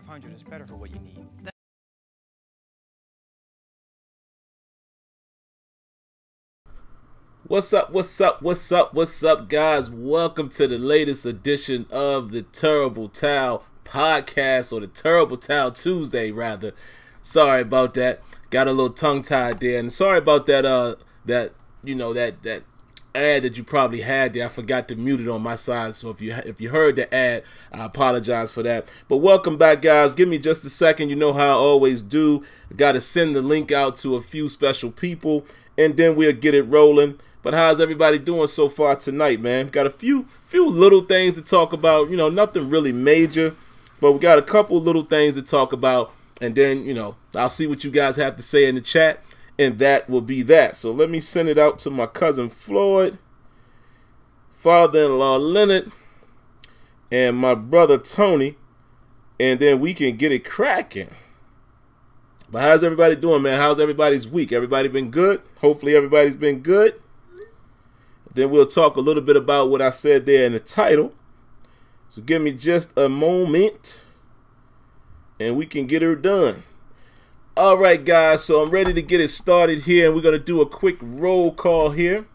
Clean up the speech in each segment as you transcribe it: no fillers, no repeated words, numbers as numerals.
500 is better for what you need. What's up, guys? Welcome to the latest edition of the Terrible Towel podcast, or the Terrible Towel Tuesday, rather. Sorry about that. Got a little tongue-tied there, and sorry about that, that ad that you probably had there. I forgot to mute it on my side, so if you heard the ad, I apologize for that. But welcome back, guys. Give me just a second. You know how I always do. I got to send the link out to a few special people, and then we'll get it rolling. But how's everybody doing so far tonight, man? Got a few little things to talk about. You know, nothing really major, but we got a couple little things to talk about, and then, you know, I'll see what you guys have to say in the chat, and that will be that. So let me send it out to my cousin Floyd, father-in-law Leonard, and my brother Tony, and then we can get it cracking. But how's everybody doing, man? How's everybody's week? Everybody been good? Hopefully everybody's been good. Then we'll talk a little bit about what I said there in the title. So give me just a moment, and we can get her done. All right, guys, so I'm ready to get it started here, and we're going to do a quick roll call here.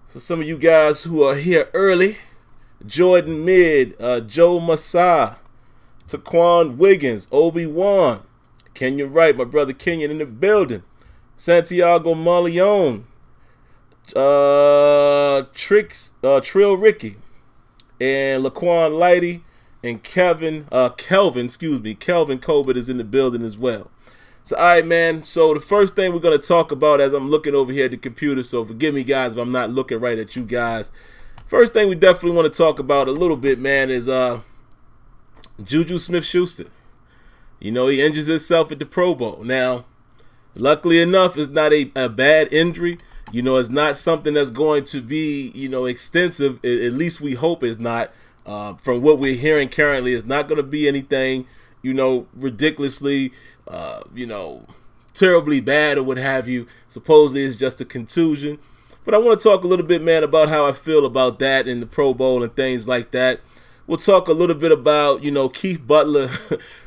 For some of you guys who are here early: Jordan Mid, Joe Masai, Taquan Wiggins, Obi-Wan, Kenyon Wright, my brother Kenyon in the building, Santiago Malione, Trill Ricky, and Laquan Lighty, and Kelvin Colbert is in the building as well. So, all right, man. So the first thing we're going to talk about, as I'm looking over here at the computer, so forgive me, guys, if I'm not looking right at you guys. First thing we definitely want to talk about a little bit, man, is JuJu Smith-Schuster. You know, he injures himself at the Pro Bowl. Now, luckily enough, it's not a bad injury. You know, it's not something that's going to be, you know, extensive. At least we hope it's not. From what we're hearing currently, it's not going to be anything, you know, ridiculously, you know, terribly bad or what have you. Supposedly it's just a contusion. But I want to talk a little bit, man, about how I feel about that in the Pro Bowl and things like that. We'll talk a little bit about, you know, Keith Butler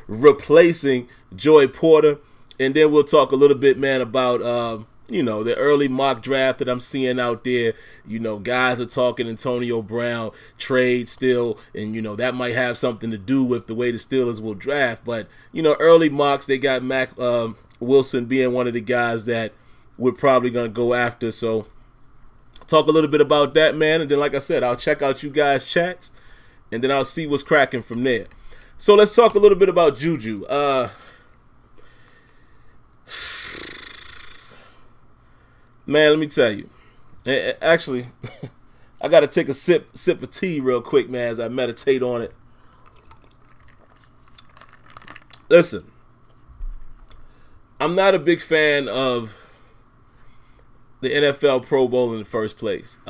replacing Joey Porter. And then we'll talk a little bit, man, about, you know, the early mock draft that I'm seeing out there. You know, guys are talking Antonio Brown trade still, and, you know, that might have something to do with the way the Steelers will draft. But, you know, early mocks, they got Mack Wilson being one of the guys that we're probably going to go after. So talk a little bit about that, man. And then, like I said, I'll check out you guys' chats, and then I'll see what's cracking from there. So let's talk a little bit about JuJu. Man, let me tell you. Actually, I got to take a sip of tea real quick, man, as I meditate on it. Listen, I'm not a big fan of the NFL Pro Bowl in the first place.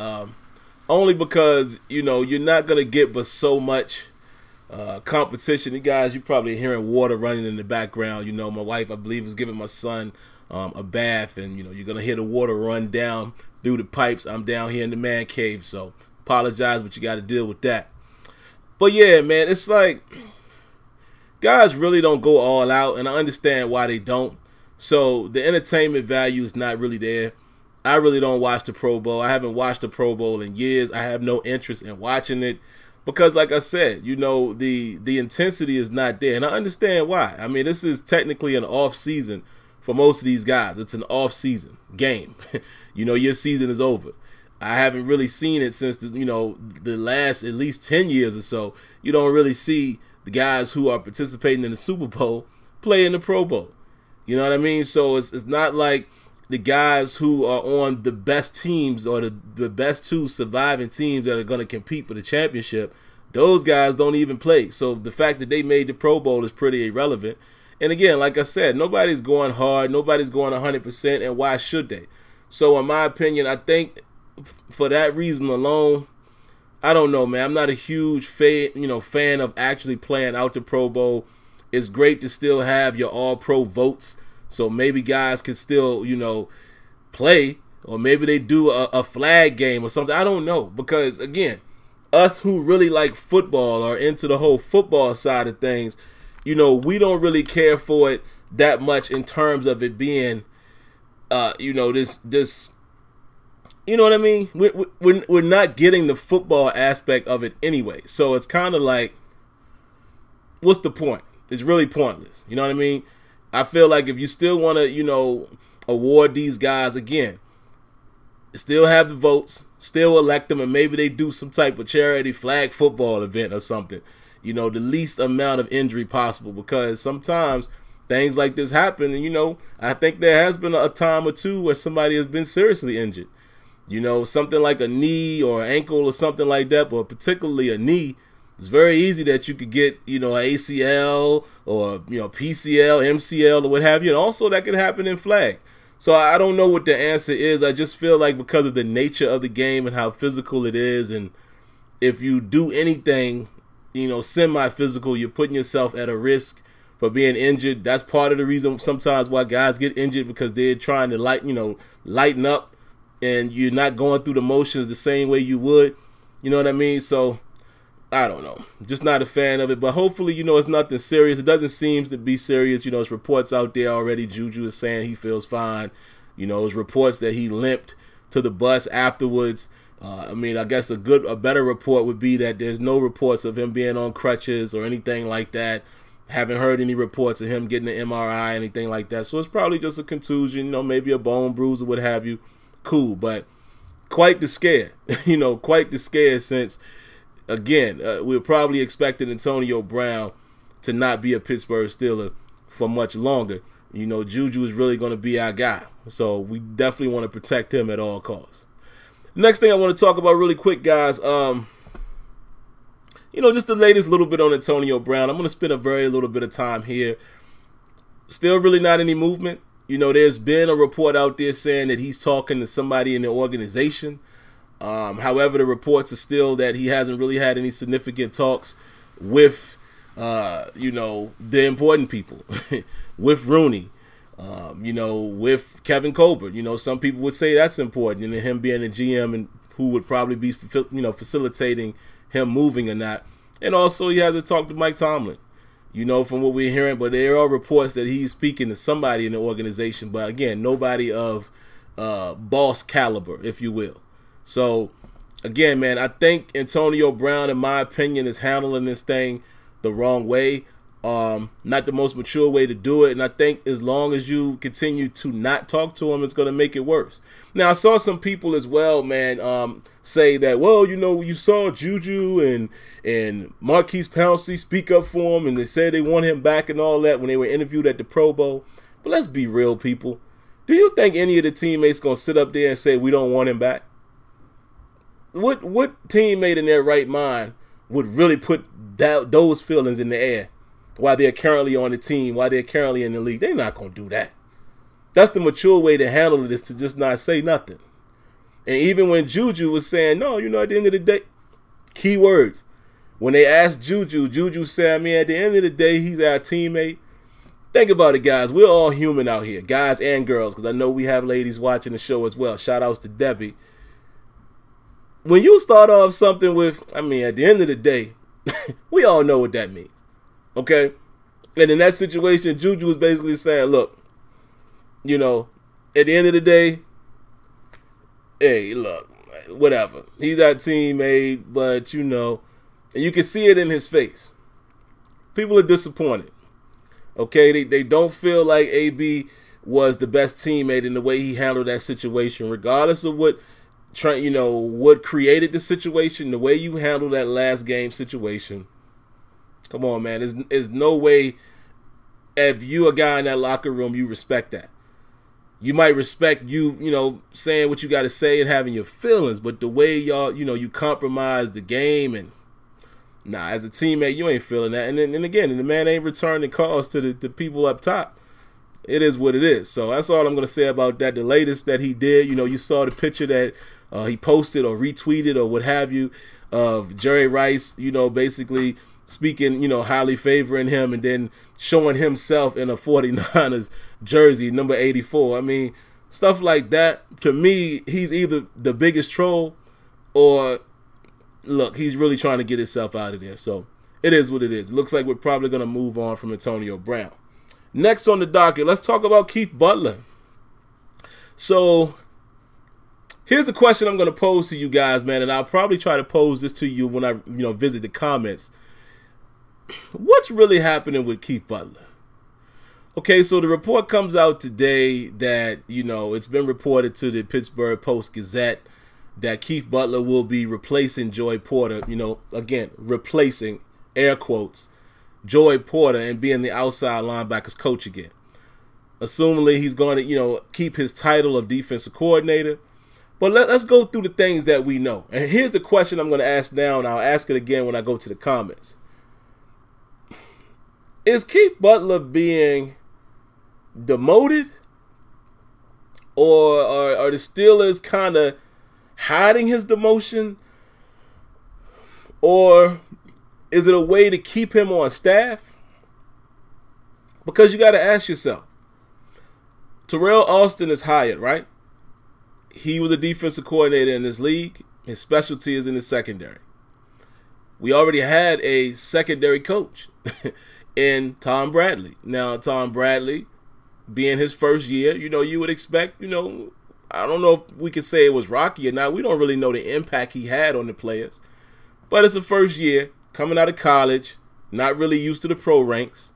Only because, you know, you're not going to get but so much competition. You guys, you're probably hearing water running in the background. You know, my wife, I believe, is giving my son a bath, and, you know, you're going to hear the water run down through the pipes. I'm down here in the man cave, so apologize, but you got to deal with that. But yeah, man, it's like guys really don't go all out, and I understand why they don't. So the entertainment value is not really there. I really don't watch the Pro Bowl. I haven't watched the Pro Bowl in years. I have no interest in watching it because, like I said, you know, the intensity is not there, and I understand why. I mean, this is technically an off season for most of these guys. It's an off-season game. You know, your season is over. I haven't really seen it since, you know, the last at least 10 years or so. You don't really see the guys who are participating in the Super Bowl play in the Pro Bowl. You know what I mean? So it's not like the guys who are on the best teams or the best two surviving teams that are going to compete for the championship. Those guys don't even play. So the fact that they made the Pro Bowl is pretty irrelevant. And again, like I said, nobody's going hard, nobody's going 100%, and why should they? So in my opinion, I think for that reason alone, I don't know, man. I'm not a huge fan of actually playing out the Pro Bowl. It's great to still have your all-pro votes, so maybe guys can still, you know, play, or maybe they do a flag game or something. I don't know, because again, us who really like football or into the whole football side of things, you know, we don't really care for it that much in terms of it being, you know, this, you know what I mean? We're not getting the football aspect of it anyway. So it's kind of like, what's the point? It's really pointless. You know what I mean? I feel like if you still want to, you know, award these guys again, still have the votes, still elect them, and maybe they do some type of charity flag football event or something. You know, the least amount of injury possible, because sometimes things like this happen. And, you know, I think there has been a time or two where somebody has been seriously injured. You know, something like a knee or ankle or something like that, but particularly a knee. It's very easy that you could get, you know, ACL or, you know, PCL, MCL or what have you. And also that could happen in flag. So I don't know what the answer is. I just feel like because of the nature of the game and how physical it is, and if you do anything, you know, semi-physical, you're putting yourself at a risk for being injured. That's part of the reason sometimes why guys get injured, because they're trying to lighten up, and you're not going through the motions the same way you would. You know what I mean? So I don't know. Just not a fan of it. But hopefully, you know, it's nothing serious. It doesn't seem to be serious. You know, there's reports out there already. JuJu is saying he feels fine. You know, there's reports that he limped to the bus afterwards. I mean, I guess a better report would be that there's no reports of him being on crutches or anything like that. Haven't heard any reports of him getting an MRI, anything like that. So it's probably just a contusion, you know, maybe a bone bruise or what have you. Cool, but quite the scare. You know, quite the scare, since again, we're probably expecting Antonio Brown to not be a Pittsburgh Steeler for much longer. You know, JuJu is really going to be our guy. So we definitely want to protect him at all costs. Next thing I want to talk about really quick, guys, you know, just the latest little bit on Antonio Brown. I'm going to spend a very little bit of time here. Still really not any movement. You know, there's been a report out there saying that he's talking to somebody in the organization. However, the reports are still that he hasn't really had any significant talks with, you know, the important people, with Rooney, you know, with Kevin Colbert. You know, some people would say that's important, and him being a GM and who would probably be, you know, facilitating him moving or not. And also he hasn't talked to Mike Tomlin, you know, from what we're hearing. But there are reports that he's speaking to somebody in the organization. But again, nobody of boss caliber, if you will. So, again, man, I think Antonio Brown, in my opinion, is handling this thing the wrong way. Not the most mature way to do it. And I think as long as you continue to not talk to him, it's going to make it worse. Now, I saw some people as well, man, say that, well, you know, you saw JuJu and Marquise Pouncey speak up for him, and they said they want him back and all that when they were interviewed at the Pro Bowl. But let's be real, people. Do you think any of the teammates going to sit up there and say we don't want him back? What teammate in their right mind would really put those feelings in the air while they're currently on the team, while they're currently in the league? They're not going to do that. That's the mature way to handle it, is to just not say nothing. And even when JuJu was saying, no, you know, at the end of the day, key words. When they asked JuJu said, I mean, at the end of the day, he's our teammate. Think about it, guys. We're all human out here, guys and girls, because I know we have ladies watching the show as well. Shout outs to Debbie. When you start off something with, I mean, at the end of the day, we all know what that means, okay? And in that situation, JuJu was basically saying, look, you know, at the end of the day, hey, look, whatever. He's our teammate, but, you know, and you can see it in his face. People are disappointed, okay? They don't feel like AB was the best teammate in the way he handled that situation, regardless of what, you know, what created the situation, the way you handle that last game situation. Come on, man. There's no way, if you a guy in that locker room, you respect that. You might respect you know, saying what you got to say and having your feelings, but the way y'all, you know, you compromise the game, and nah, as a teammate, you ain't feeling that. And again, the man ain't returning calls to the people up top. It is what it is. So that's all I'm going to say about that. The latest that he did, you know, you saw the picture that he posted or retweeted or what have you of Jerry Rice, you know, basically speaking, you know, highly favoring him, and then showing himself in a 49ers jersey, number 84. I mean, stuff like that. To me, he's either the biggest troll or look, he's really trying to get himself out of there. So it is what it is. It looks like we're probably going to move on from Antonio Brown. Next on the docket, let's talk about Keith Butler. So here's a question I'm going to pose to you guys, man, and I'll probably try to pose this to you when I visit the comments. What's really happening with Keith Butler? Okay, so the report comes out today that, it's been reported to the Pittsburgh Post-Gazette that Keith Butler will be replacing Joey Porter, again, replacing, air quotes, Joey Porter and being the outside linebackers coach again. Assumingly, he's going to, keep his title of defensive coordinator. But let's go through the things that we know. And here's the question I'm going to ask now, and I'll ask it again when I go to the comments. Is Keith Butler being demoted? Or are the Steelers kind of hiding his demotion? Or is it a way to keep him on staff? Because you got to ask yourself. Terrell Austin is hired, right? He was a defensive coordinator in this league. His specialty is in the secondary. We already had a secondary coach in Tom Bradley. Now, Tom Bradley, being his first year, you would expect, I don't know if we could say it was rocky or not. We don't really know the impact he had on the players. But it's a first year, coming out of college, not really used to the pro ranks.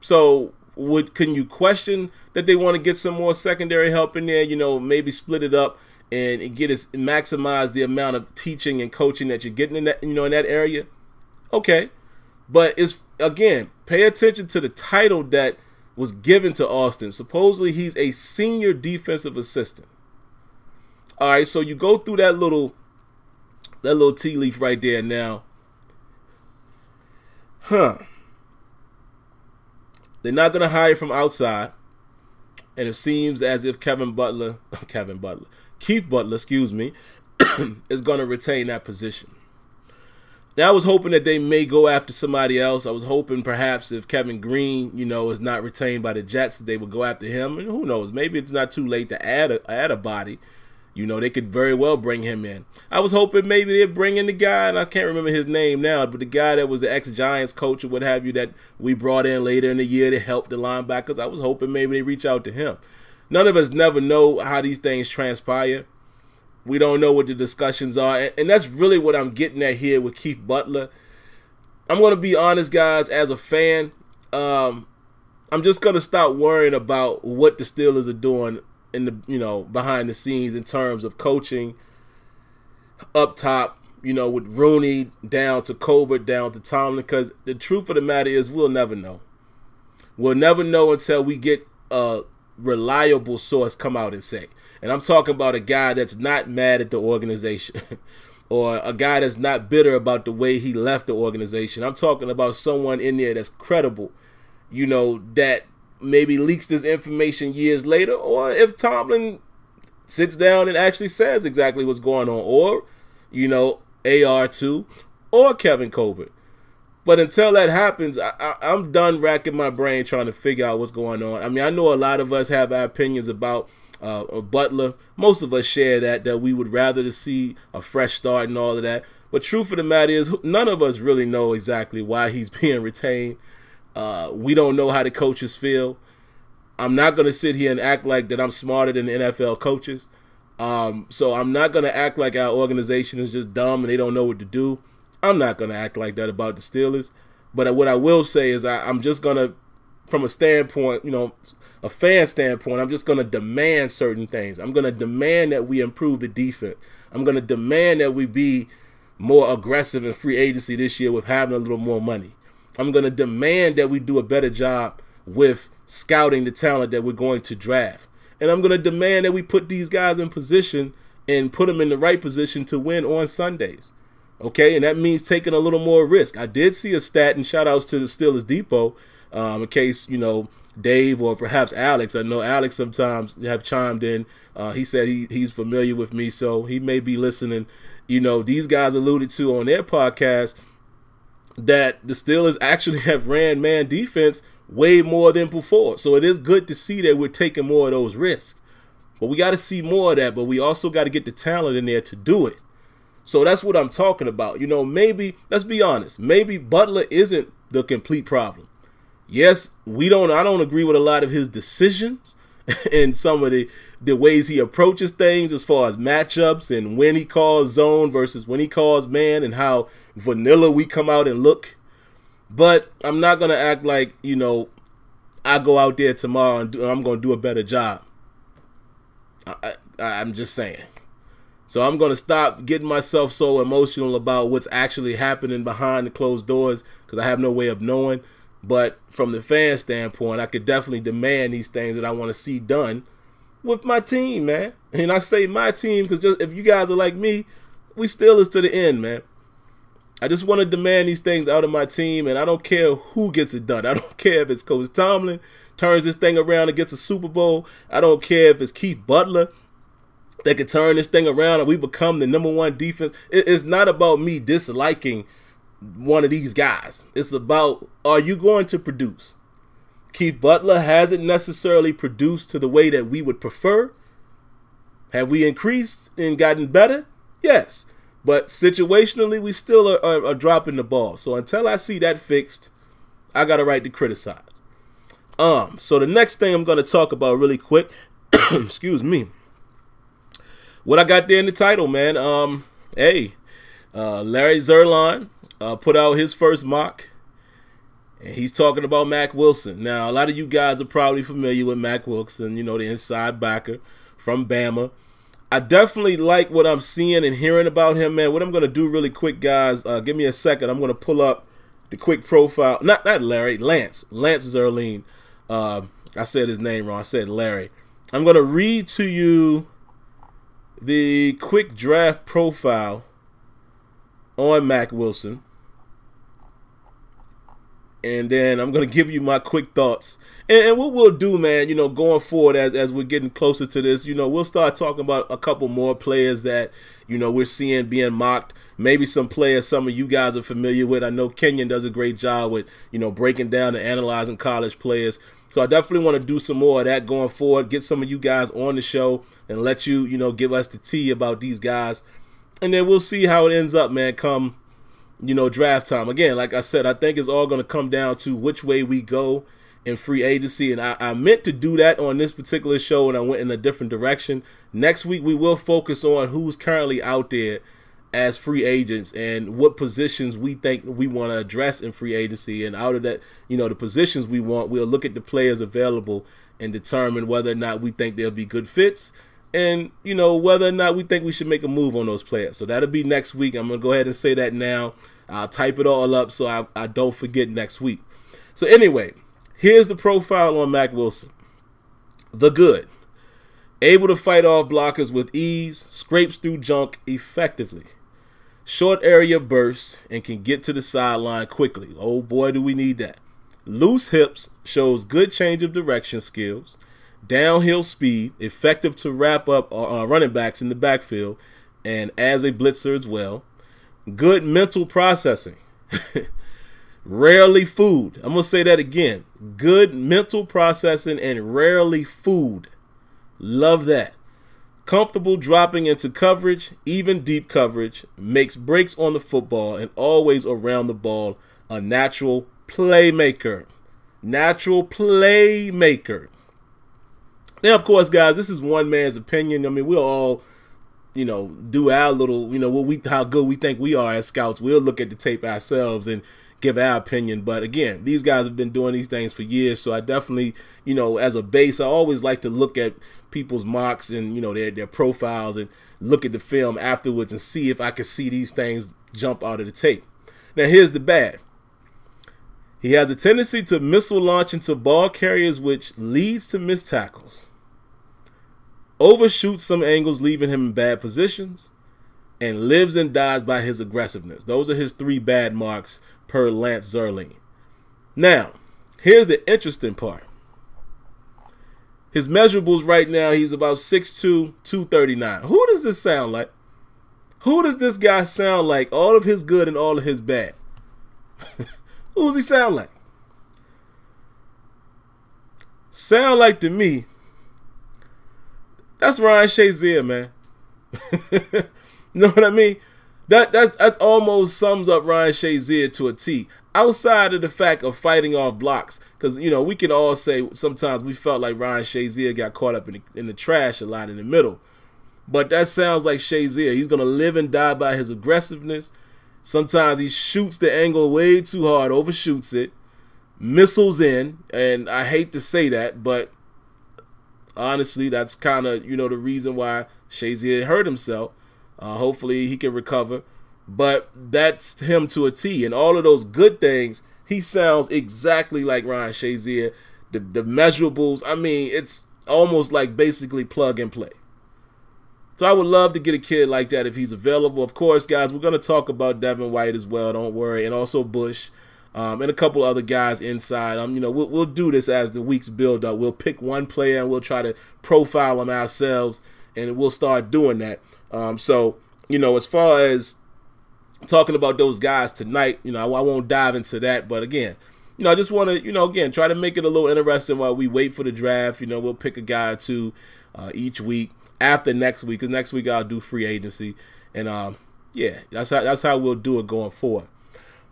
So can you question that they want to get some more secondary help in there, maybe split it up and maximize the amount of teaching and coaching that you're getting in that, in that area? Okay. But again, pay attention to the title that was given to Austin. Supposedly he's a senior defensive assistant. All right, so you go through that little tea leaf right there now. They're not going to hire from outside. And it seems as if Keith Butler, excuse me, is going to retain that position. Now, I was hoping that they may go after somebody else. I was hoping perhaps if Kevin Green, is not retained by the Jets, they would go after him. And who knows? Maybe it's not too late to add a body. They could very well bring him in. I was hoping maybe they'd bring in the guy, and I can't remember his name now, but the guy that was the ex-Giants coach or what have you that we brought in later in the year to help the linebackers. I was hoping maybe they reach out to him. None of us never know how these things transpire. We don't know what the discussions are, and that's really what I'm getting at here with Keith Butler. I'm going to be honest, guys, as a fan, I'm just going to stop worrying about what the Steelers are doing in the behind the scenes in terms of coaching up top, with Rooney down to Colbert, down to Tomlin, because the truth of the matter is we'll never know. We'll never know until we get a reliable source come out and say. And I'm talking about a guy that's not mad at the organization or a guy that's not bitter about the way he left the organization. I'm talking about someone in there that's credible, that maybe leaks this information years later, or if Tomlin sits down and actually says exactly what's going on, or, AR2 or Kevin Colbert. But until that happens, I'm done racking my brain trying to figure out what's going on. I mean, I know a lot of us have our opinions about Butler. Most of us share that we would rather to see a fresh start and all of that. But truth of the matter is, none of us really know exactly why he's being retained. We don't know how the coaches feel. I'm not going to sit here and act like that I'm smarter than the NFL coaches. So I'm not going to act like our organization is just dumb and they don't know what to do. I'm not going to act like that about the Steelers. But what I will say is I'm just going to, from a standpoint, a fan standpoint, I'm just going to demand certain things. I'm going to demand that we improve the defense. I'm going to demand that we be more aggressive in free agency this year with having a little more money. I'm going to demand that we do a better job with scouting the talent that we're going to draft. And I'm going to demand that we put these guys in position and put them in the right position to win on Sundays. Okay, and that means taking a little more risk. I did see a stat, and shout-outs to the Steelers Depot, in case, Dave or perhaps Alex. I know Alex sometimes have chimed in. He said he's familiar with me, so he may be listening. These guys alluded to on their podcast that the Steelers actually have ran man defense way more than before. So it is good to see that we're taking more of those risks. But we got to see more of that, but we also got to get the talent in there to do it. So that's what I'm talking about. You know, maybe, let's be honest, maybe Butler isn't the complete problem. Yes, I don't agree with a lot of his decisions and some of the ways he approaches things as far as matchups and when he calls zone versus when he calls man and how vanilla we come out and look. But I'm not going to act like, you know, I go out there tomorrow and I'm going to do a better job. I'm just saying. So I'm going to stop getting myself so emotional about what's actually happening behind the closed doors because I have no way of knowing. But from the fan standpoint, I could definitely demand these things that I want to see done with my team, man. And I say my team because just if you guys are like me, we Steelers to the end, man. I just want to demand these things out of my team, and I don't care who gets it done. I don't care if it's Coach Tomlin turns this thing around and gets a Super Bowl. I don't care if it's Keith Butler that could turn this thing around and we become the #1 defense. It's not about me disliking one of these guys. It's about, are you going to produce? Keith Butler hasn't necessarily produced to the way that we would prefer. Have we increased and gotten better? Yes. But situationally, we still are dropping the ball. So until I see that fixed, I got a right to criticize. So the next thing I'm going to talk about really quick, excuse me, what I got there in the title, man. Larry Zerline put out his first mock, and he's talking about Mack Wilson. Now, a lot of you guys are probably familiar with Mack Wilson, you know, the inside backer from Bama. I definitely like what I'm seeing and hearing about him, man. What I'm going to do really quick, guys, give me a second. I'm going to pull up the quick profile. Not Larry, Lance Zerline. I said his name wrong. I said Larry. I'm going to read to you the quick draft profile on Mack Wilson. And then I'm going to give you my quick thoughts. And what we'll do, man, you know, going forward as we're getting closer to this, you know, we'll start talking about a couple more players that, you know, we're seeing being mocked. Maybe some players some of you guys are familiar with. I know Kenyon does a great job with, you know, breaking down and analyzing college players. So I definitely want to do some more of that going forward, get some of you guys on the show and let you, you know, give us the tea about these guys. And then we'll see how it ends up, man, come, you know, draft time. Again, like I said, I think it's all going to come down to which way we go in free agency, and I meant to do that on this particular show, and I went in a different direction. Next week, we will focus on who's currently out there as free agents and what positions we think we want to address in free agency. And out of that, you know, the positions we want, we'll look at the players available and determine whether or not we think they'll be good fits and, you know, whether or not we think we should make a move on those players. So that'll be next week. I'm going to go ahead and say that now. I'll type it all up so I don't forget next week. So anyway, here's the profile on Mack Wilson. The good. Able to fight off blockers with ease, scrapes through junk effectively. Short area bursts and can get to the sideline quickly. Oh boy, do we need that. Loose hips, shows good change of direction skills. Downhill speed, effective to wrap up running backs in the backfield and as a blitzer as well. Good mental processing. Rarely fooled. I'm going to say that again. Good mental processing and rarely fooled. Love that. Comfortable dropping into coverage, even deep coverage. Makes breaks on the football and always around the ball. A natural playmaker. Natural playmaker. Now, of course, guys, this is one man's opinion. I mean, we'll all, you know, do our little, you know, how good we think we are as scouts. We'll look at the tape ourselves and give our opinion. But again, these guys have been doing these things for years. So I definitely, you know, as a base, I always like to look at people's mocks and, you know, their profiles and look at the film afterwards and see if I can see these things jump out of the tape. Now, here's the bad. He has a tendency to missile launch into ball carriers, which leads to missed tackles. Overshoots some angles, leaving him in bad positions, and lives and dies by his aggressiveness. Those are his 3 bad marks per Lance Zerline. Now, here's the interesting part. His measurables right now, he's about 6'2", 239. Who does this sound like? Who does this guy sound like? All of his good and all of his bad. Who does he sound like? Sound like to me, that's Ryan Shazier, man. You know what I mean? That almost sums up Ryan Shazier to a T. Outside of the fact of fighting off blocks, because we can all say sometimes we felt like Ryan Shazier got caught up in the trash a lot in the middle. But that sounds like Shazier. He's gonna live and die by his aggressiveness. Sometimes he shoots the angle way too hard, overshoots it, missiles in, and I hate to say that, but honestly, that's kind of the reason why Shazier hurt himself. Hopefully he can recover, but that's him to a T. And all of those good things, he sounds exactly like Ryan Shazier. The measurables, I mean, it's almost like basically plug and play. So I would love to get a kid like that if he's available. Of course, guys, we're going to talk about Devin White as well. Don't worry, and also Bush. And a couple other guys inside. We'll do this as the weeks build up. We'll pick one player and we'll try to profile them ourselves, and we'll start doing that. So as far as talking about those guys tonight, I won't dive into that. But again, I just want to, again, try to make it a little interesting while we wait for the draft. We'll pick a guy or two each week after next week, because next week I'll do free agency, and yeah, that's how we'll do it going forward.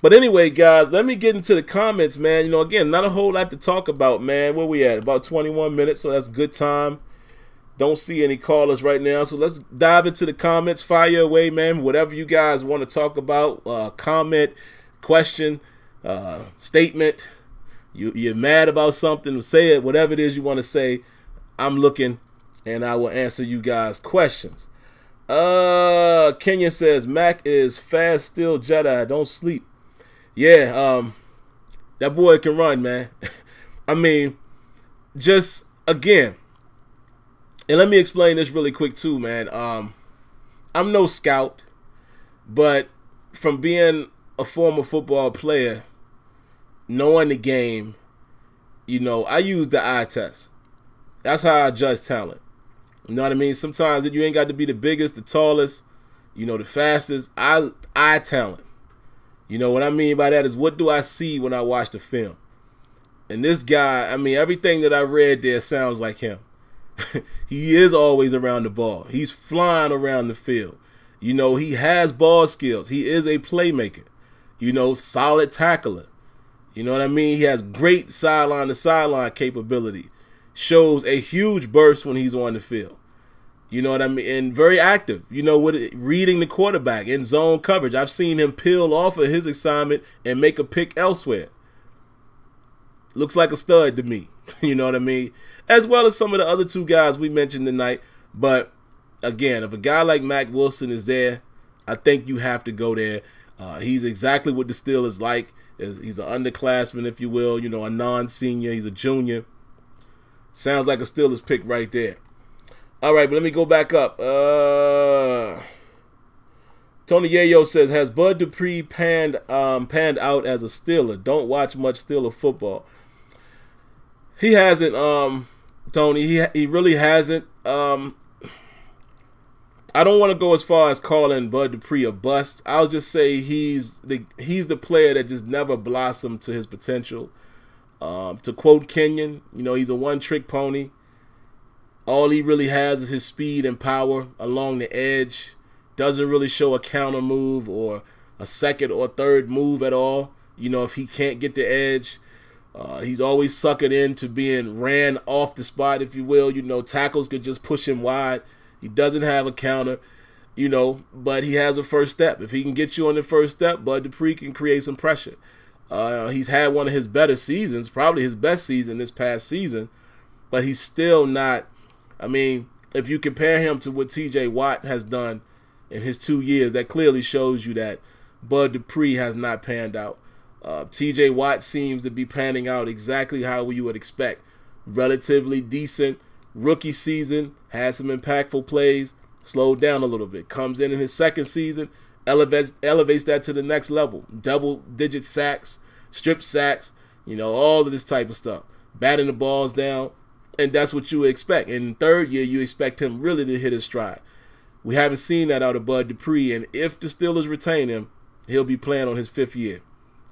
But anyway, guys, let me get into the comments, man. Again, not a whole lot to talk about, man. Where we at? About 21 minutes, so that's good time. Don't see any callers right now, so let's dive into the comments. Fire away, man. Whatever you guys want to talk about, comment, question, statement. You're mad about something, say it. Whatever it is you want to say, I'm looking, and I will answer you guys' questions. Kenya says, Mack is fast, still Jedi. Don't sleep. Yeah, that boy can run, man. I mean, just again, and let me explain this really quick too, man. I'm no scout, but from being a former football player, knowing the game, I use the eye test. That's how I judge talent. You know what I mean? Sometimes you ain't got to be the biggest, the tallest, the fastest. Eye talent. What I mean by that is, what do I see when I watch the film? And this guy, I mean, everything that I read there sounds like him. He is always around the ball. He's flying around the field. He has ball skills. He is a playmaker. Solid tackler. You know what I mean? He has great sideline to sideline capability. Shows a huge burst when he's on the field. You know what I mean? And very active, with reading the quarterback in zone coverage. I've seen him peel off of his assignment and make a pick elsewhere. Looks like a stud to me. You know what I mean? As well as some of the other two guys we mentioned tonight. But again, if a guy like Mack Wilson is there, I think you have to go there. He's exactly what the Steelers like. He's an underclassman, if you will, a non-senior. He's a junior. Sounds like a Steelers pick right there. All right, but let me go back up. Tony Yayo says, has Bud Dupree panned out as a Steeler? Don't watch much Steeler football. He hasn't, Tony. He really hasn't. I don't want to go as far as calling Bud Dupree a bust. I'll just say he's the player that just never blossomed to his potential. To quote Kenyon, he's a one-trick pony. All he really has is his speed and power along the edge. Doesn't really show a counter move or a second or third move at all. If he can't get the edge, he's always suckered into being ran off the spot, if you will. Tackles could just push him wide. He doesn't have a counter, but he has a first step. If he can get you on the first step, Bud Dupree can create some pressure. He's had one of his better seasons, probably his best season this past season, but he's still not. I mean, if you compare him to what T.J. Watt has done in his 2 years, that clearly shows you that Bud Dupree has not panned out. T.J. Watt seems to be panning out exactly how you would expect. Relatively decent rookie season, had some impactful plays, slowed down a little bit. Comes in his second season, elevates that to the next level. Double-digit sacks, strip sacks, all of this type of stuff. Batting the balls down. And that's what you would expect. In the third year, you expect him really to hit his stride. We haven't seen that out of Bud Dupree, and if the Steelers retain him, he'll be playing on his 5th year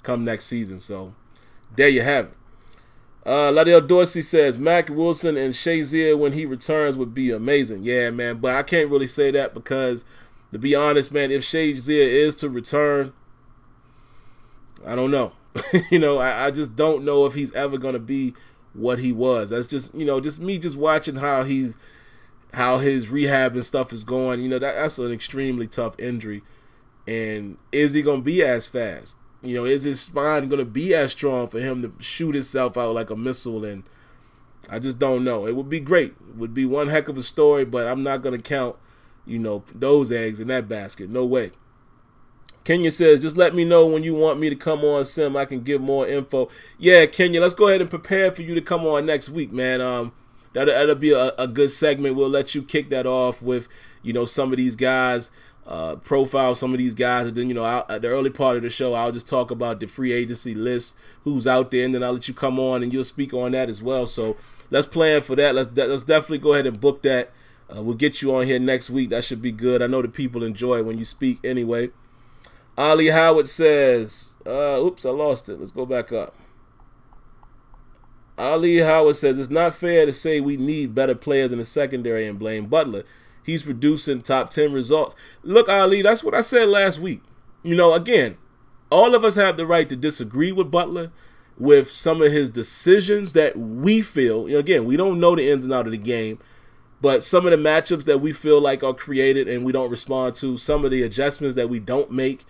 come next season. So there you have it. Ladell Dorsey says, Mack Wilson and Shazier when he returns would be amazing. Yeah, man, but I can't really say that because to be honest, man, if Shazier is to return, I don't know. You know, I just don't know if he's ever going to be what he was. That's just, you know, just me just watching how his rehab and stuff is going. You know, that's an extremely tough injury. And is he going to be as fast? You know, is his spine going to be as strong for him to shoot himself out like a missile? And I just don't know. It would be great. It would be one heck of a story, but I'm not going to count, you know, those eggs in that basket. No way. Kenya says, just let me know when you want me to come on, Sim. I can give more info. Yeah, Kenya, let's go ahead and prepare for you to come on next week, man. That'll be a good segment. We'll let you kick that off with, you know, some of these guys, profile some of these guys, and then, you know, at the early part of the show, I'll just talk about the free agency list, who's out there, and then I'll let you come on and you'll speak on that as well. So let's plan for that. Let's definitely go ahead and book that. We'll get you on here next week. That should be good. I know the people enjoy it when you speak anyway. Ali Howard says, oops, I lost it. Let's go back up. Ali Howard says, it's not fair to say we need better players in the secondary and blame Butler. He's producing top 10 results. Look, Ali, that's what I said last week. You know, again, all of us have the right to disagree with Butler, with some of his decisions that we feel, you know, again, we don't know the ins and outs of the game, but some of the matchups that we feel like are created and we don't respond to, some of the adjustments that we don't make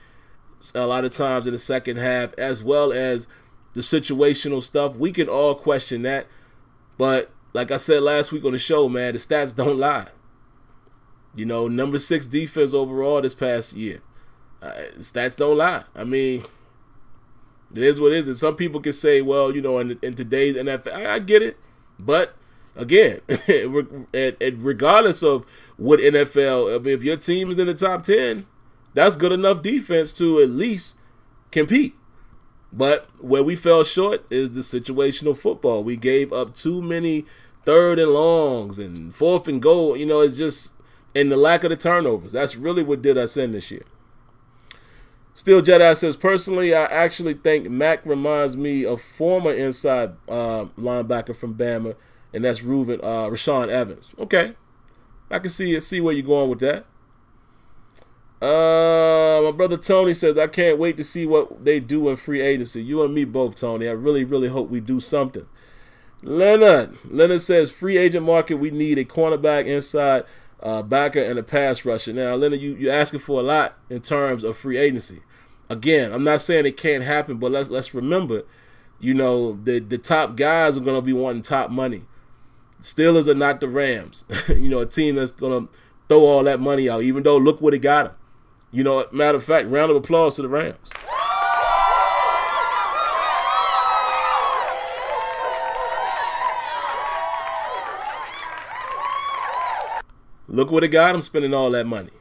a lot of times in the second half, as well as the situational stuff, we can all question that. But like I said last week on the show, man, the stats don't lie. You know, number 6 defense overall this past year. Stats don't lie. I mean, it is what it is. And some people can say, well, you know, in today's NFL, I get it. But again, regardless of what NFL, if your team is in the top 10, that's good enough defense to at least compete. But where we fell short is the situational football. We gave up too many 3rd and longs and 4th and goal. You know, it's just, and the lack of the turnovers. That's really what did us in this year. Steel Jedi says, personally, I actually think Mack reminds me of former inside linebacker from Bama, and that's Rashawn Evans. Okay. I can see where you're going with that. My brother Tony says, I can't wait to see what they do in free agency. You and me both, Tony. I really, really hope we do something. Leonard says, free agent market, we need a cornerback, inside backer, and a pass rusher. Now, Leonard, you're asking for a lot in terms of free agency. Again, I'm not saying it can't happen, but let's remember, you know, the top guys are going to be wanting top money. Steelers are not the Rams. You know, a team that's going to throw all that money out, even though look what it got them. You know, matter of fact, round of applause to the Rams. Look what it got them spending all that money.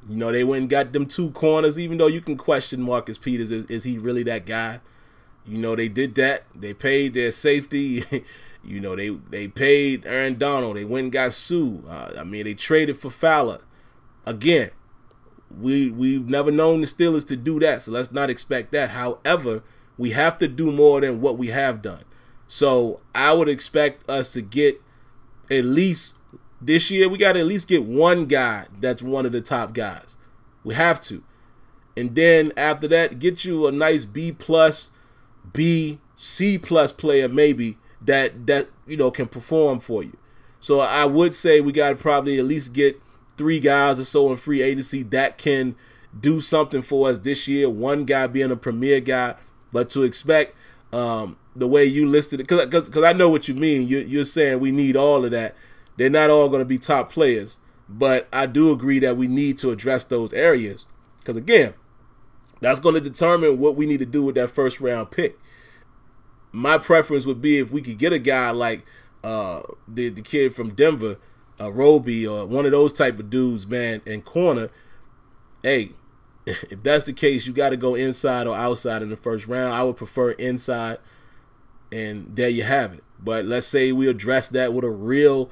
You know, they went and got them 2 corners, even though you can question Marcus Peters. Is he really that guy? You know, they did that. They paid their safety. You know, they paid Aaron Donald. They went and got Sue. I mean, they traded for Fowler. Again, we've never known the Steelers to do that, so let's not expect that. However, we have to do more than what we have done. So I would expect us to get at least this year, we got to at least get one guy that's one of the top guys. We have to. And then after that, get you a nice B+, B, C+ player maybe that you know can perform for you. So I would say we got to probably at least get 3 guys or so in free agency that can do something for us this year. One guy being a premier guy, but to expect the way you listed it, because I know what you mean. You're saying we need all of that. They're not all going to be top players, but I do agree that we need to address those areas because, again, that's going to determine what we need to do with that first-round pick. My preference would be if we could get a guy like the kid from Denver, Roby, or one of those type of dudes, man, in corner. Hey, if that's the case, you got to go inside or outside in the first round. I would prefer inside, and there you have it. But let's say we address that with a real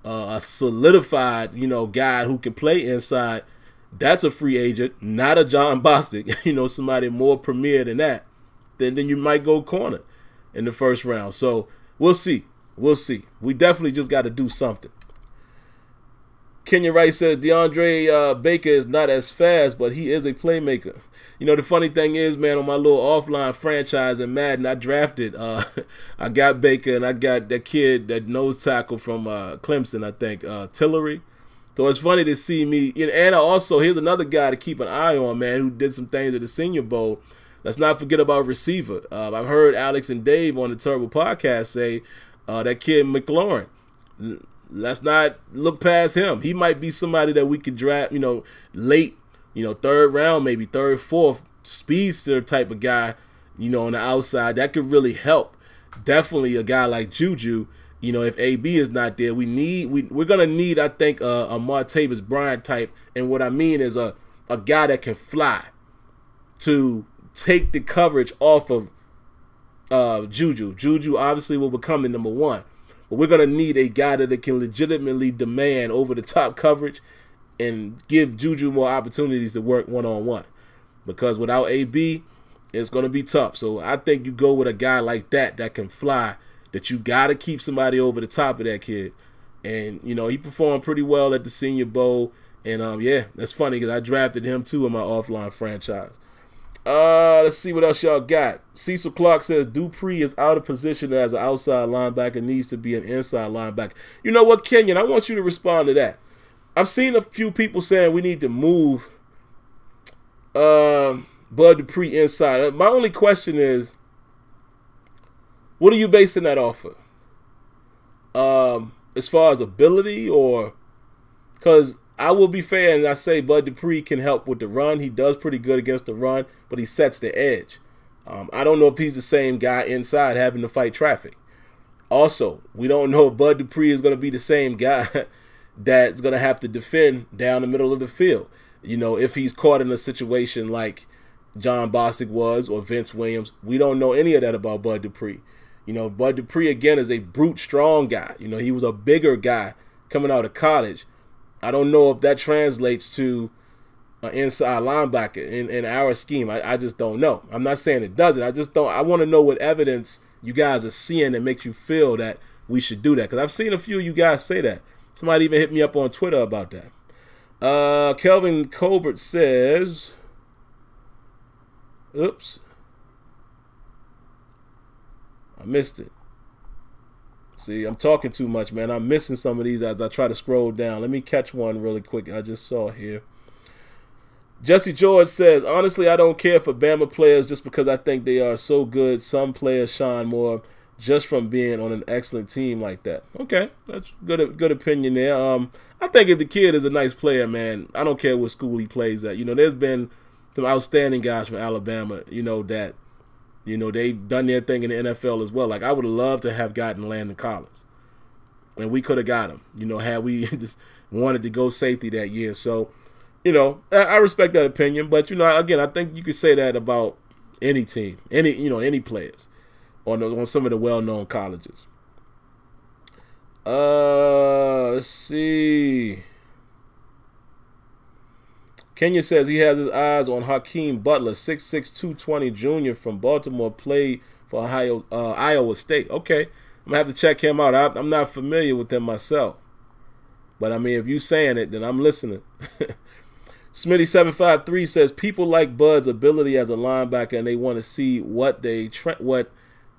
a solidified, you know, guy who can play inside. That's a free agent, not a John Bostic, you know, somebody more premier than that. Then you might go corner in the first round. So we'll see. We'll see. We definitely just got to do something. Kenya Wright says DeAndre Baker is not as fast, but he is a playmaker. You know, the funny thing is, man, on my little offline franchise in Madden, I drafted, I got Baker, and I got that kid, that nose tackle from Clemson, I think, Tillery. So it's funny to see me. And also, here's another guy to keep an eye on, man, who did some things at the Senior Bowl. Let's not forget about receiver. I've heard Alex and Dave on the Turbo podcast say that kid McLaurin. Let's not look past him. He might be somebody that we could draft, you know, late, you know, third round, maybe third, fourth, speedster type of guy, you know, on the outside. That could really help. Definitely a guy like JuJu. You know, if AB is not there, we're gonna need, I think, a Martavis Bryant type. And what I mean is a guy that can fly to take the coverage off of JuJu. JuJu obviously will become the number one, but we're gonna need a guy that can legitimately demand over the top coverage and give JuJu more opportunities to work one-on-one. Because without AB, it's gonna be tough. So I think you go with a guy like that can fly. That you got to keep somebody over the top of that kid. And, you know, he performed pretty well at the Senior Bowl. And, yeah, that's funny because I drafted him, too, in my offline franchise. Let's see what else y'all got. Cecil Clark says Dupree is out of position as an outside linebacker, needs to be an inside linebacker. You know what, Kenyon? I want you to respond to that. I've seen a few people saying we need to move Bud Dupree inside. My only question is, what are you basing that off of? As far as ability, or because I will be fair and I say Bud Dupree can help with the run. He does pretty good against the run, but he sets the edge. I don't know if he's the same guy inside having to fight traffic. Also, we don't know if Bud Dupree is going to be the same guy that's going to have to defend down the middle of the field. You know, if he's caught in a situation like John Bostic was or Vince Williams, we don't know any of that about Bud Dupree. You know, Bud Dupree, again, is a brute strong guy. You know, he was a bigger guy coming out of college. I don't know if that translates to an inside linebacker in our scheme. I just don't know. I'm not saying it doesn't. I just don't. I want to know what evidence you guys are seeing that makes you feel that we should do that. Because I've seen a few of you guys say that. Somebody even hit me up on Twitter about that. Kelvin Colbert says, oops. I missed it. See, I'm talking too much, man. I'm missing some of these as I try to scroll down. Let me catch one really quick. I just saw here. Jesse George says, honestly, I don't care for Bama players just because I think they are so good. Some players shine more just from being on an excellent team like that. Okay, that's good opinion there. I think if the kid is a nice player, man, I don't care what school he plays at. You know, there's been some outstanding guys from Alabama, you know, that they've done their thing in the NFL as well. Like, I would have loved to have gotten Landon Collins. And we could have got him, you know, had we just wanted to go safety that year. So, you know, I respect that opinion. But, you know, again, I think you could say that about any team, any players on some of the well-known colleges. Let's see. Kenya says he has his eyes on Hakeem Butler, 6'6", 220 junior from Baltimore, played for Iowa State. Okay, I'm going to have to check him out. I'm not familiar with him myself. But, I mean, if you saying it, then I'm listening. Smitty753 says people like Bud's ability as a linebacker and they want to see what what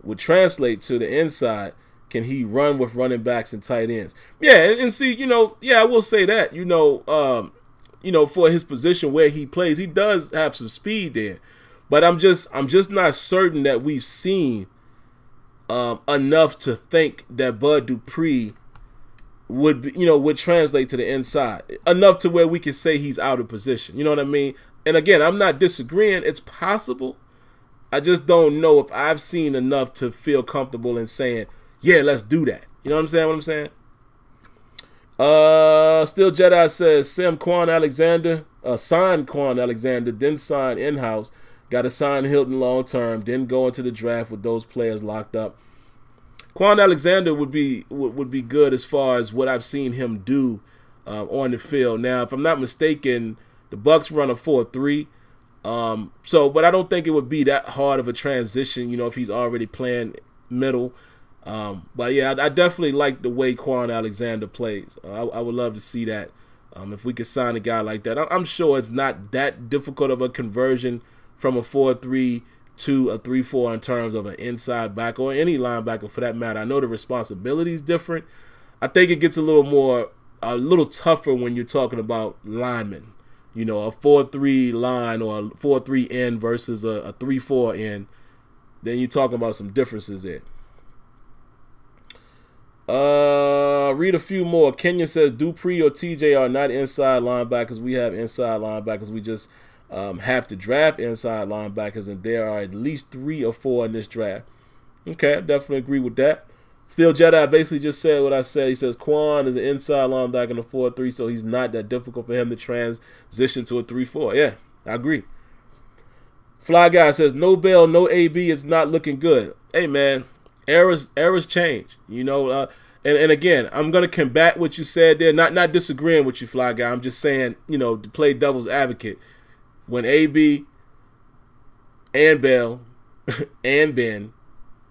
would translate to the inside. Can he run with running backs and tight ends? Yeah, and see, you know, yeah, I will say that, you know, for his position where he plays, he does have some speed there. But I'm just not certain that we've seen enough to think that Bud Dupree would translate to the inside. Enough to where we can say he's out of position. You know what I mean? And again, I'm not disagreeing. It's possible. I just don't know if I've seen enough to feel comfortable in saying, yeah, let's do that. You know what I'm saying? Still Jedi says signed Quan Alexander, then signed in-house, got to sign Hilton long-term, then go into the draft with those players locked up. Quan Alexander would be good as far as what I've seen him do on the field. Now, if I'm not mistaken, the Bucs run a 4-3. But I don't think it would be that hard of a transition, you know, if he's already playing middle. But yeah, I definitely like the way Quan Alexander plays. I would love to see that If we could sign a guy like that, I'm sure it's not that difficult of a conversion from a 4-3 to a 3-4 in terms of an inside back or any linebacker for that matter. I know the responsibility is different. I think it gets a little tougher when you're talking about linemen. You know, a 4-3 line or a 4-3 end versus a 3-4 end. Then you're talking about some differences there. Read a few more. Kenya says Dupree or TJ are not inside linebackers. We have inside linebackers. We just have to draft inside linebackers, and there are at least 3 or 4 in this draft. Okay, I definitely agree with that. Still Jedi basically just said what I said. He says Quan is an inside linebacker in a 4-3, so he's not that difficult for him to transition to a 3-4. Yeah, I agree. Fly Guy says no Bell, no AB. It's not looking good. Hey man, eras change. You know, and again, I'm gonna combat what you said there. Not disagreeing with you, Fly Guy. I'm just saying, you know, to play devil's advocate. When AB and Bell and Ben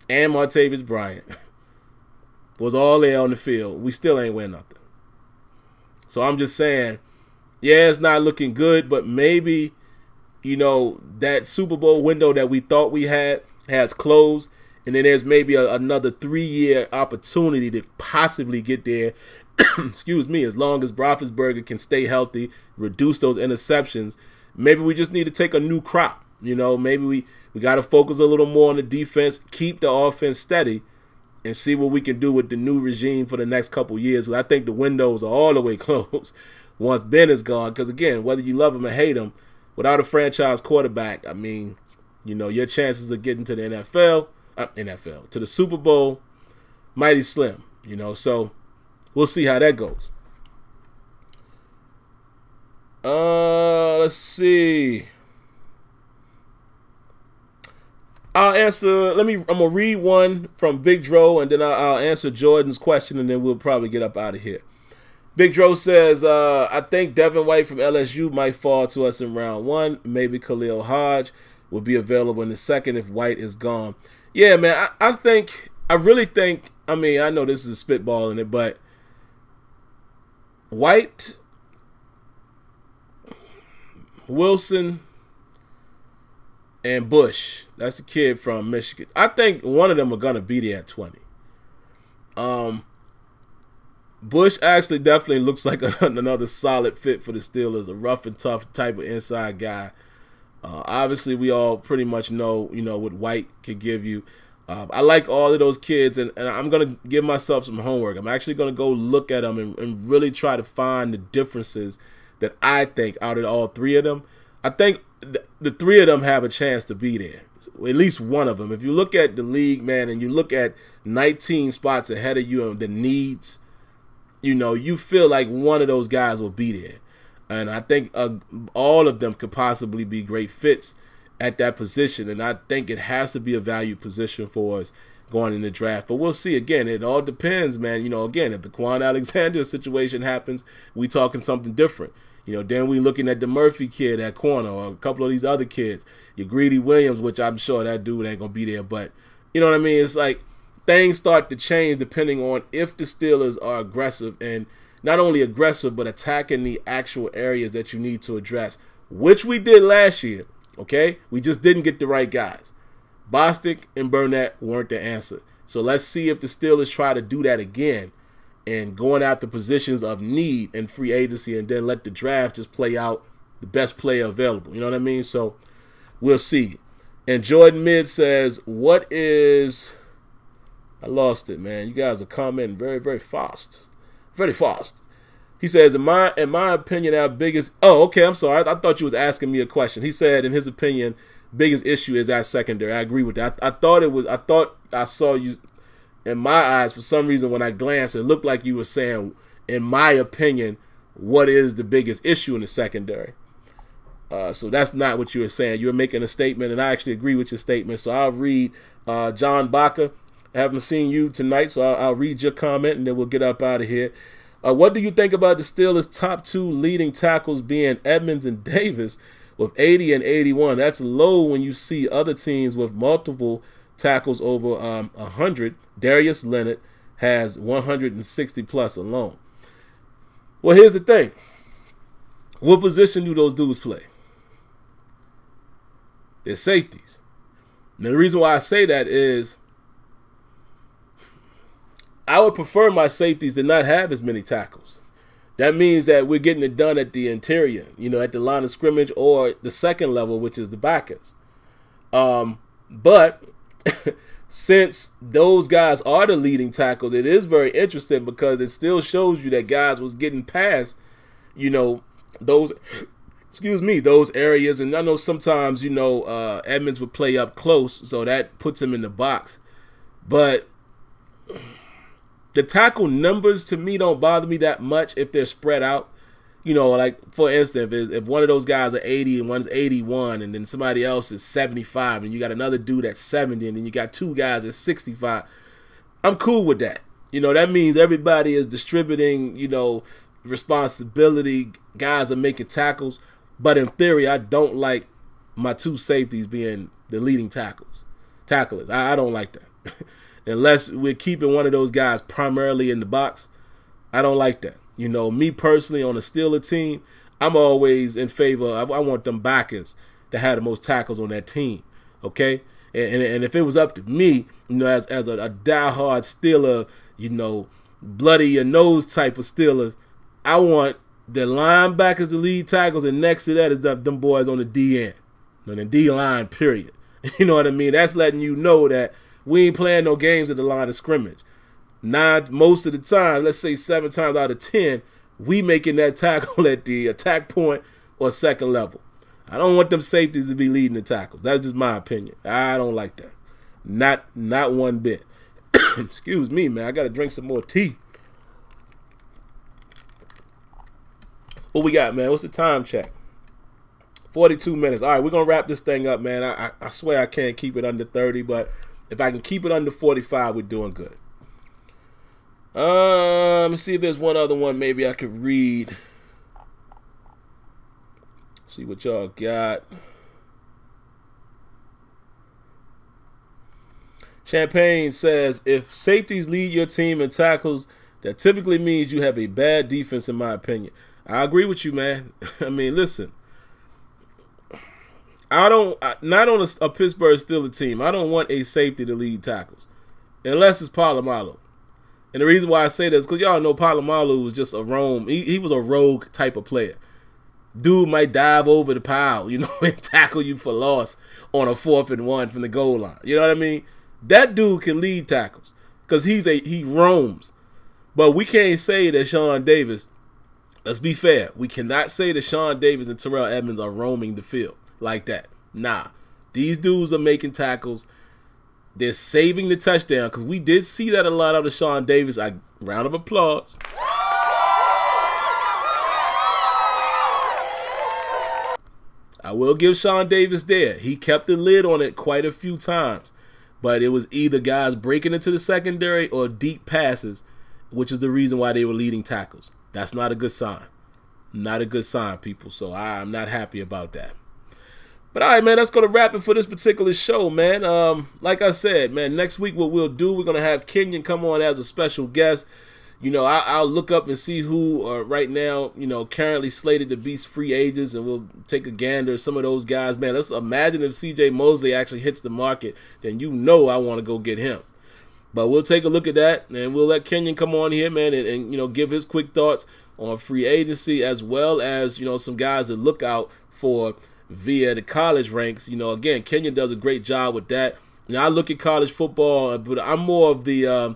and Martavis Bryant was all there on the field, we still ain't win nothing. So I'm just saying, yeah, it's not looking good, but maybe, you know, that Super Bowl window that we thought we had has closed, and then there's maybe another 3-year opportunity to possibly get there. Excuse me, as long as Roethlisberger can stay healthy, reduce those interceptions. Maybe we just need to take a new crop. You know, maybe we got to focus a little more on the defense, keep the offense steady, and see what we can do with the new regime for the next couple years. I think the windows are all the way closed once Ben is gone. Because, again, whether you love him or hate him, without a franchise quarterback, I mean, you know, your chances of getting to the to the Super Bowl, mighty slim. You know, so we'll see how that goes. Let's see. I'll answer. I'm gonna read one from Big Dro, and then I'll answer Jordan's question, and then we'll probably get up out of here. Big Dro says, I think Devin White from LSU might fall to us in round 1. Maybe Khalil Hodge will be available in the second if White is gone. Yeah, man. I really think. I mean, I know this is spitballing it, but White, Wilson, and Bush, that's the kid from Michigan. I think one of them are going to be there at 20. Bush actually definitely looks like another solid fit for the Steelers, a rough and tough type of inside guy. Obviously, we all pretty much know, you know, what White could give you. I like all of those kids, and I'm going to give myself some homework. I'm actually going to go look at them and really try to find the differences that I think out of all 3 of them. I think the 3 of them have a chance to be there, at least one of them. If you look at the league, man, and you look at 19 spots ahead of you and the needs, you know, you feel like one of those guys will be there. And I think all of them could possibly be great fits at that position. And I think it has to be a value position for us going in the draft. But we'll see. Again, it all depends, man. You know, again, if the Quan Alexander situation happens, we talking something different. You know, then we looking at the Murphy kid at corner or a couple of these other kids. Your Greedy Williams, which I'm sure that dude ain't going to be there. But, you know what I mean? It's like things start to change depending on if the Steelers are aggressive, and not only aggressive, but attacking the actual areas that you need to address, which we did last year, okay? We just didn't get the right guys. Bostic and Burnett weren't the answer. So let's see if the Steelers try to do that again and going after positions of need in free agency, and then let the draft just play out the best player available. You know what I mean? So we'll see. And Jordan Mid says, what is... I lost it, man. You guys are commenting very, very fast. Very fast. He says, in my opinion, our biggest... Oh, okay, I'm sorry. I thought you was asking me a question. He said, in his opinion, biggest issue is our secondary. I agree with that. I thought I saw you... In my eyes, for some reason, when I glanced, it looked like you were saying, in my opinion, what is the biggest issue in the secondary? So that's not what you were saying. You were making a statement, and I actually agree with your statement. So I'll read John Baca. I haven't seen you tonight, so I'll read your comment, and then we'll get up out of here. What do you think about the Steelers' top 2 leading tackles being Edmonds and Davis with 80 and 81? That's low when you see other teams with multiple tackles over 100. Darius Leonard has 160 plus alone. Well, here's the thing. What position do those dudes play? They're safeties. And the reason why I say that is I would prefer my safeties to not have as many tackles. That means that we're getting it done at the interior, you know, at the line of scrimmage or the second level, which is the backers. But since those guys are the leading tackles, it is very interesting because it still shows you that guys was getting past, you know, those areas. And I know sometimes, you know, Edmonds would play up close, so that puts him in the box. But the tackle numbers to me don't bother me that much if they're spread out. You know, like for instance, if one of those guys are 80 and one's 81 and then somebody else is 75 and you got another dude that's 70 and then you got two guys at 65, I'm cool with that. You know, that means everybody is distributing, you know, responsibility. Guys are making tackles. But in theory, I don't like my two safeties being the leading tacklers. I don't like that. Unless we're keeping one of those guys primarily in the box, I don't like that. You know, me personally on a Steelers team, I'm always in favor. I want them backers to have the most tackles on that team, okay? And if it was up to me, you know, as a diehard Steeler, you know, bloody your nose type of Steelers, I want the linebackers to lead tackles, and next to that is them boys on the D end, on the D line, period. You know what I mean? That's letting you know that we ain't playing no games at the line of scrimmage. Most of the time, let's say 7 times out of 10, we making that tackle at the attack point or second level. I don't want them safeties to be leading the tackles. That's just my opinion. I don't like that. Not one bit. Excuse me, man. I got to drink some more tea. What we got, man? What's the time check? 42 minutes. All right, we're going to wrap this thing up, man. I swear I can't keep it under 30, but if I can keep it under 45, we're doing good. Let me see if there's one other one maybe I could read. See what y'all got. Champagne says, if safeties lead your team in tackles, that typically means you have a bad defense, in my opinion. I agree with you, man. I mean, listen. Not on a Pittsburgh Steelers team, I don't want a safety to lead tackles. Unless it's Polamalu. And the reason why I say this is because y'all know Polamalu was just a roam. He was a rogue type of player. Dude might dive over the pile, you know, and tackle you for loss on a 4th and 1 from the goal line. You know what I mean? That dude can lead tackles because he roams. But we can't say that Sean Davis, let's be fair, we cannot say that Sean Davis and Terrell Edmonds are roaming the field like that. Nah. These dudes are making tackles. They're saving the touchdown because we did see that a lot out of Sean Davis. Round of applause. I will give Sean Davis there. He kept the lid on it quite a few times. But it was either guys breaking into the secondary or deep passes, which is the reason why they were leading tackles. That's not a good sign. Not a good sign, people. So I'm not happy about that. But all right, man, that's going to wrap it for this particular show, man. Like I said, man, next week what we'll do, we're going to have Kenyon come on as a special guest. You know, I'll look up and see who are right now, you know, currently slated to be free agents, and we'll take a gander at some of those guys. Man, let's imagine if C.J. Mosley actually hits the market, then you know I want to go get him. But we'll take a look at that, and we'll let Kenyon come on here, man, and you know, give his quick thoughts on free agency as well as, you know, some guys to look out for via the college ranks. You know, again, Kenyon does a great job with that. You know, I look at college football, but I'm more of the,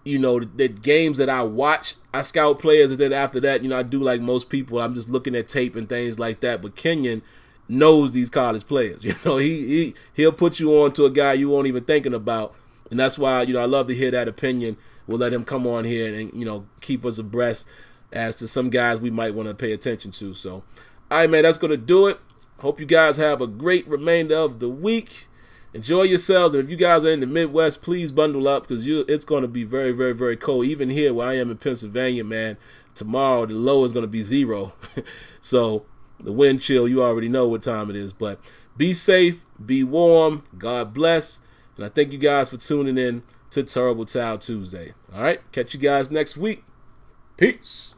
you know, the games that I watch. I scout players, and then after that, you know, I do like most people. I'm just looking at tape and things like that. But Kenyon knows these college players. You know, he'll put you on to a guy you won't even thinking about. And that's why, you know, I love to hear that opinion. We'll let him come on here and, you know, keep us abreast as to some guys we might want to pay attention to. So, all right, man, that's going to do it. Hope you guys have a great remainder of the week. Enjoy yourselves. And if you guys are in the Midwest, please bundle up because it's going to be very, very, very cold. Even here where I am in Pennsylvania, man, tomorrow the low is going to be 0. So the wind chill, you already know what time it is. But be safe, be warm, God bless. And I thank you guys for tuning in to Terrible Towel Tuesday. All right, catch you guys next week. Peace.